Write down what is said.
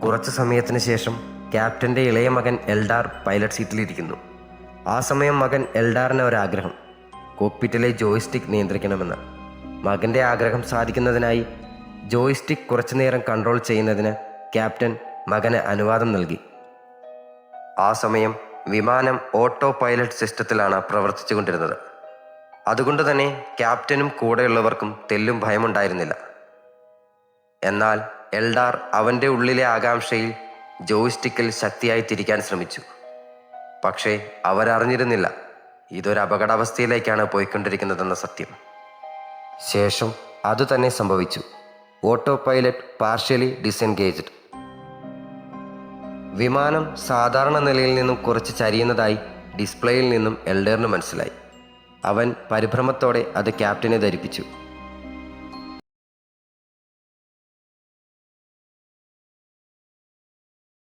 കുറച്ചു സമയത്തിന് ശേഷം ക്യാപ്റ്റൻ്റെ ഇളയ മകൻ എൽഡാർ പൈലറ്റ് സീറ്റിലിരിക്കുന്നു. ആ സമയം മകൻ എൽഡാറിന് ഒരാഗ്രഹം, കോക്പിറ്റിലെ ജോയ്സ്റ്റിക്ക് നിയന്ത്രിക്കണമെന്ന്. മകൻ്റെ ആഗ്രഹം സാധിക്കുന്നതിനായി ജോയ്സ്റ്റിക്ക് കുറച്ചുനേരം കൺട്രോൾ ചെയ്യുന്നതിന് ക്യാപ്റ്റൻ മകന് അനുവാദം നൽകി. ആ സമയം വിമാനം ഓട്ടോ പൈലറ്റ് സിസ്റ്റത്തിലാണ് പ്രവർത്തിച്ചുകൊണ്ടിരുന്നത്. അതുകൊണ്ട് തന്നെ ക്യാപ്റ്റനും കൂടെയുള്ളവർക്കും തെല്ലും ഭയമുണ്ടായിരുന്നില്ല. എന്നാൽ എൽഡാർ അവൻ്റെ ഉള്ളിലെ ആകാംക്ഷയിൽ ജോയ്സ്റ്റിക്കിൽ ശക്തിയായി തിരിക്കാൻ ശ്രമിച്ചു. പക്ഷേ അവരറിഞ്ഞിരുന്നില്ല ഇതൊരു അപകടാവസ്ഥയിലേക്കാണ് പോയിക്കൊണ്ടിരിക്കുന്നതെന്ന സത്യം. ശേഷം അതുതന്നെ സംഭവിച്ചു. Autopilot partially disengaged. വിമാനം സാധാരണ നിലയിൽ നിന്നും കുറച്ച് ചരിയുന്നതായി ഡിസ്പ്ലേയിൽ നിന്നും എൽഡറിന് മനസ്സിലായി. അവൻ പരിഭ്രമത്തോടെ അത് ക്യാപ്റ്റനെ ധരിപ്പിച്ചു.